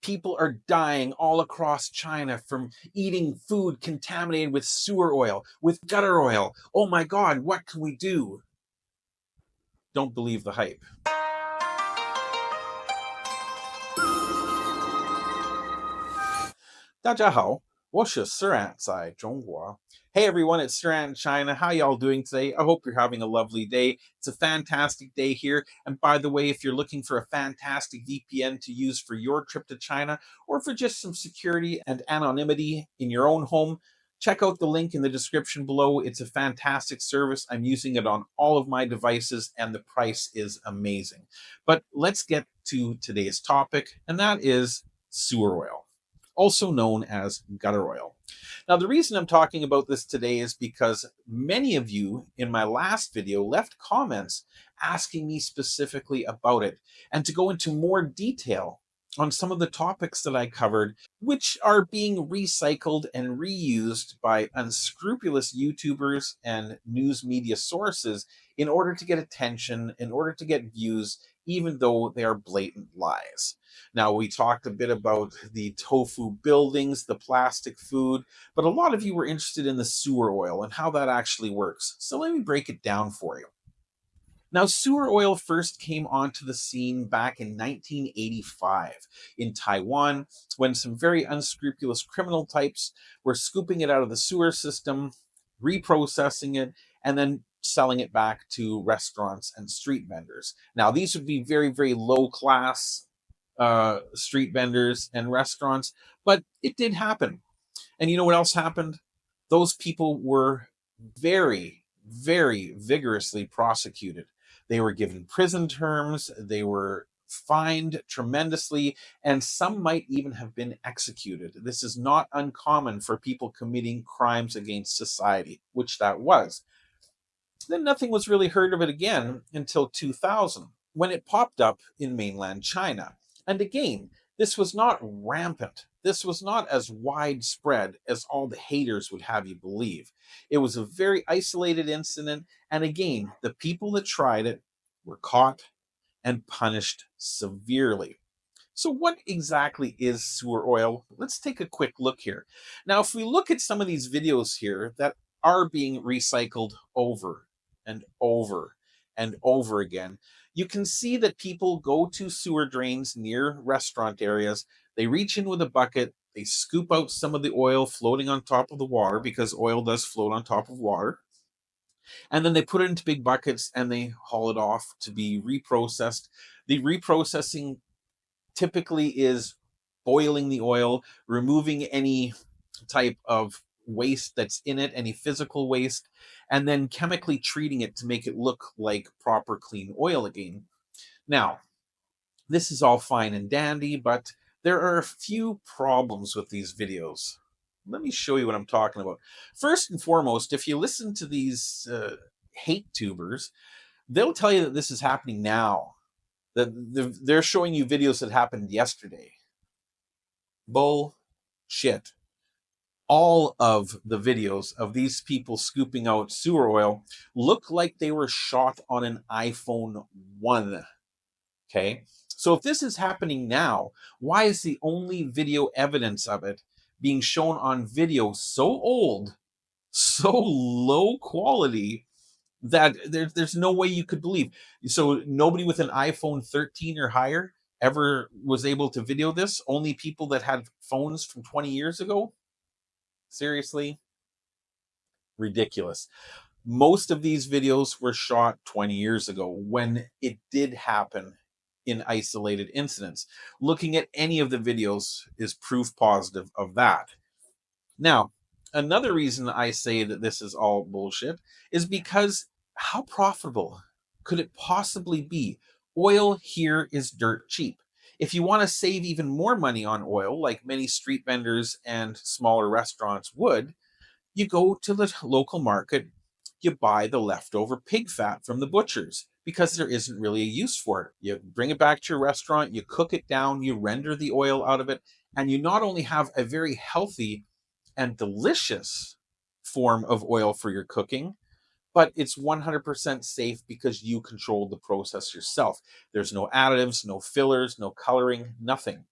People are dying all across China from eating food contaminated with sewer oil, with gutter oil. Oh my God, what can we do? Don't believe the hype. 大家好，我是 Surat 在中国. Hey everyone, it's Surat in China. How y'all doing today? I hope you're having a lovely day. It's a fantastic day here. And by the way, if you're looking for a fantastic VPN to use for your trip to China, or for just some security and anonymity in your own home, check out the link in the description below. It's a fantastic service. I'm using it on all of my devices, and the price is amazing. But let's get to today's topic, and that is sewer oil, also known as gutter oil. Now, the reason I'm talking about this today is because many of you in my last video left comments asking me specifically about it, and to go into more detail on some of the topics that I covered, which are being recycled and reused by unscrupulous YouTubers and news media sources in order to get attention, in order to get views, even though they are blatant lies. Now, we talked a bit about the tofu buildings, the plastic food, but a lot of you were interested in the sewer oil and how that actually works. So let me break it down for you. Now, sewer oil first came onto the scene back in 1985 in Taiwan, when some very unscrupulous criminal types were scooping it out of the sewer system, reprocessing it, and then selling it back to restaurants and street vendors. Now, these would be very, very low class street vendors and restaurants, but it did happen. And you know what else happened? Those people were very, very vigorously prosecuted. They were given prison terms, they were fined tremendously, and some might even have been executed. This is not uncommon for people committing crimes against society, which that was. Then nothing was really heard of it again until 2000, when it popped up in mainland China. And again, this was not rampant. This was not as widespread as all the haters would have you believe. It was a very isolated incident. And again, the people that tried it were caught and punished severely. So what exactly is sewer oil? Let's take a quick look here. Now, if we look at some of these videos here that are being recycled over and over and over again, you can see that people go to sewer drains near restaurant areas. They reach in with a bucket, they scoop out some of the oil floating on top of the water, because oil does float on top of water. And then they put it into big buckets and they haul it off to be reprocessed. The reprocessing typically is boiling the oil, removing any type of waste that's in it, any physical waste, and then chemically treating it to make it look like proper clean oil again. Now, this is all fine and dandy, but there are a few problems with these videos. Let me show you what I'm talking about. First and foremost, if you listen to these hate tubers, they'll tell you that this is happening now, that they're showing you videos that happened yesterday. Bullshit. All of the videos of these people scooping out sewer oil look like they were shot on an iPhone 1. Okay? So if this is happening now, why is the only video evidence of it being shown on video so old, so low quality, that there's no way you could believe? So nobody with an iPhone 13 or higher ever was able to video this? Only people that had phones from 20 years ago? Seriously? Ridiculous. Most of these videos were shot 20 years ago when it did happen in isolated incidents. Looking at any of the videos is proof positive of that. Now, another reason I say that this is all bullshit is because how profitable could it possibly be? Oil here is dirt cheap. If you want to save even more money on oil, like many street vendors and smaller restaurants would, you go to the local market, you buy the leftover pig fat from the butchers, because there isn't really a use for it. You bring it back to your restaurant, you cook it down, you render the oil out of it, and you not only have a very healthy and delicious form of oil for your cooking, but it's 100% safe because you control the process yourself. There's no additives, no fillers, no coloring, nothing.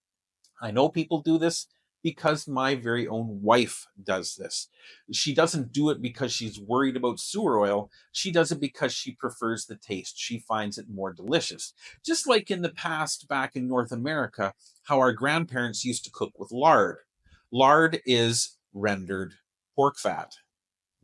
I know people do this because my very own wife does this. She doesn't do it because she's worried about sewer oil. She does it because she prefers the taste. She finds it more delicious. Just like in the past, back in North America, how our grandparents used to cook with lard. Lard is rendered pork fat.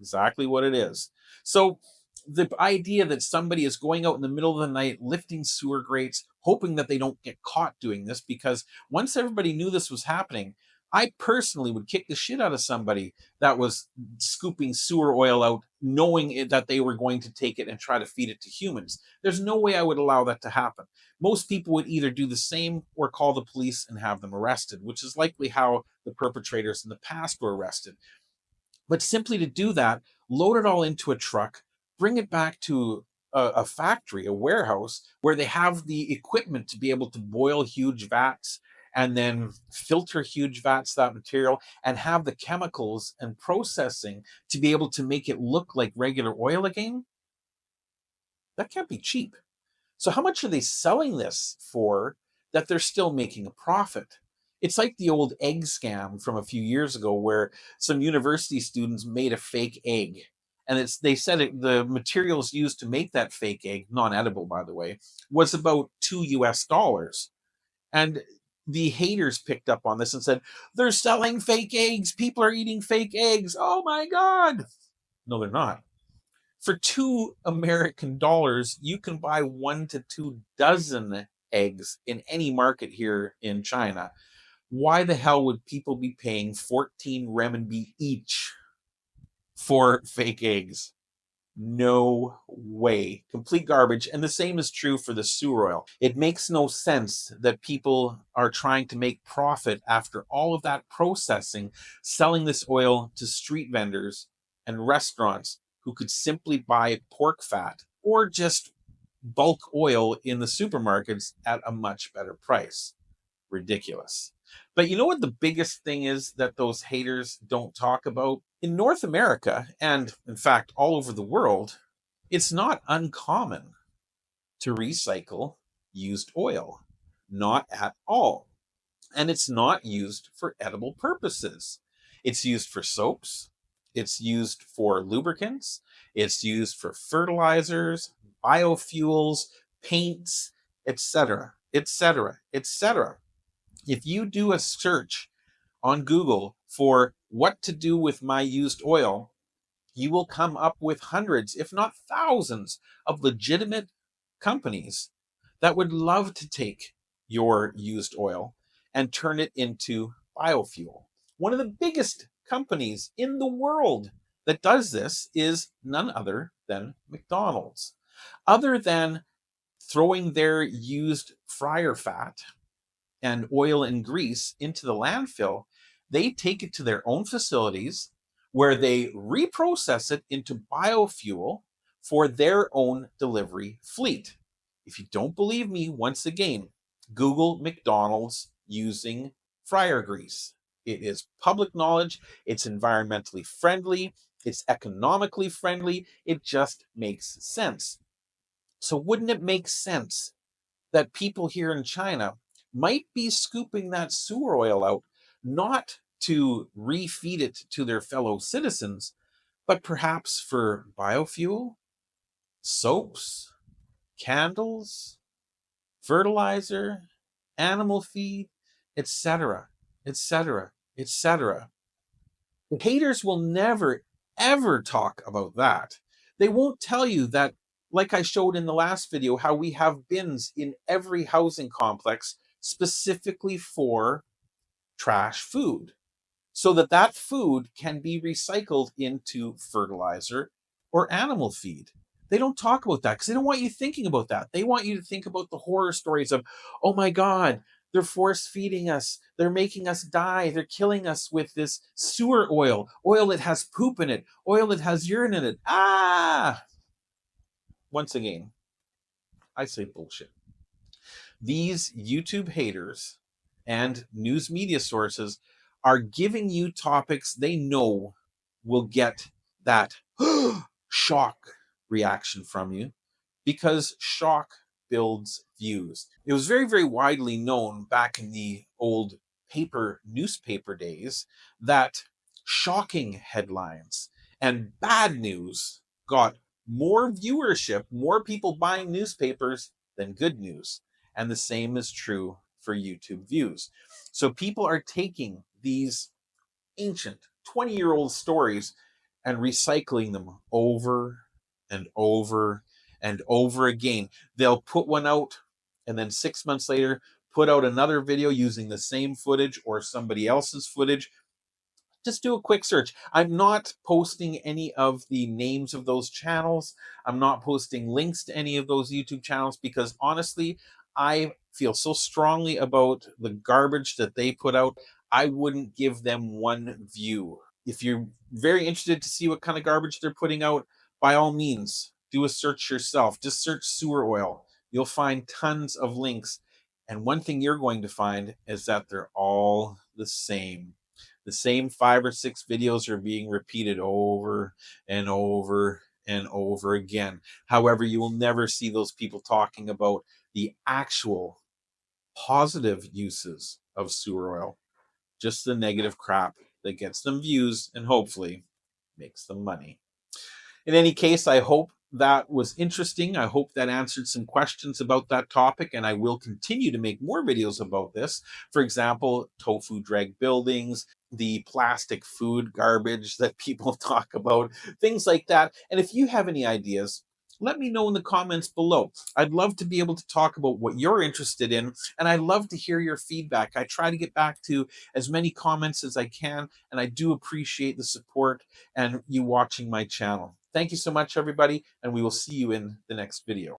Exactly what it is. So the idea that somebody is going out in the middle of the night lifting sewer grates, hoping that they don't get caught doing this, because once everybody knew this was happening, I personally would kick the shit out of somebody that was scooping sewer oil out, knowing that they were going to take it and try to feed it to humans. There's no way I would allow that to happen. Most people would either do the same or call the police and have them arrested, which is likely how the perpetrators in the past were arrested. But simply to do that, load it all into a truck, bring it back to a factory, a warehouse, where they have the equipment to be able to boil huge vats and then filter huge vats that material and have the chemicals and processing to be able to make it look like regular oil again. That can't be cheap. So how much are they selling this for that they're still making a profit? It's like the old egg scam from a few years ago where some university students made a fake egg. And they said the materials used to make that fake egg, non-edible by the way, was about $2 US. And the haters picked up on this and said, they're selling fake eggs. People are eating fake eggs. Oh my God. No, they're not. For $2 American, you can buy 1 to 2 dozen eggs in any market here in China. Why the hell would people be paying 14 renminbi each for fake eggs? No way. Complete garbage. And the same is true for the sewer oil. It makes no sense that people are trying to make profit after all of that processing, selling this oil to street vendors and restaurants who could simply buy pork fat or just bulk oil in the supermarkets at a much better price. Ridiculous. But you know what the biggest thing is that those haters don't talk about? In North America, and in fact, all over the world, it's not uncommon to recycle used oil. Not at all. And it's not used for edible purposes. It's used for soaps, it's used for lubricants, it's used for fertilizers, biofuels, paints, etc., etc., etc. If you do a search on Google for what to do with my used oil, you will come up with hundreds, if not thousands, of legitimate companies that would love to take your used oil and turn it into biofuel. One of the biggest companies in the world that does this is none other than McDonald's. Other than throwing their used fryer fat and oil and grease into the landfill, they take it to their own facilities where they reprocess it into biofuel for their own delivery fleet. If you don't believe me, once again, Google McDonald's using fryer grease. It is public knowledge, it's environmentally friendly, it's economically friendly, it just makes sense. So, wouldn't it make sense that people here in China might be scooping that sewer oil out, not to refeed it to their fellow citizens, but perhaps for biofuel, soaps, candles, fertilizer, animal feed, etc., etc., etc. The haters will never, ever talk about that. They won't tell you that, like I showed in the last video, how we have bins in every housing complex specifically for trash food, so that that food can be recycled into fertilizer or animal feed. They don't talk about that because they don't want you thinking about that. They want you to think about the horror stories of, oh my God, they're force feeding us. They're making us die. They're killing us with this sewer oil, oil that has poop in it, oil that has urine in it. Ah! Once again, I say bullshit. These YouTube haters and news media sources are giving you topics they know will get that shock reaction from you, because shock builds views. It was very, very widely known back in the old paper newspaper days that shocking headlines and bad news got more viewership, more people buying newspapers than good news. And the same is true for YouTube views. So people are taking these ancient 20-year-old stories and recycling them over and over and over again. They'll put one out and then 6 months later put out another video using the same footage or somebody else's footage. Just do a quick search. I'm not posting any of the names of those channels. I'm not posting links to any of those YouTube channels because honestly, I feel so strongly about the garbage that they put out. I wouldn't give them one view. If you're very interested to see what kind of garbage they're putting out, by all means, do a search yourself. Just search sewer oil. You'll find tons of links. And one thing you're going to find is that they're all the same. The same 5 or 6 videos are being repeated over and over and over again. However, you will never see those people talking about the actual positive uses of sewer oil, just the negative crap that gets them views and hopefully makes them money. In any case, I hope that was interesting. I hope that answered some questions about that topic, and I will continue to make more videos about this. For example, tofu drag buildings, the plastic food garbage that people talk about, things like that. And if you have any ideas, let me know in the comments below. I'd love to be able to talk about what you're interested in, and I love to hear your feedback. I try to get back to as many comments as I can, and I do appreciate the support and you watching my channel. Thank you so much, everybody, and we will see you in the next video.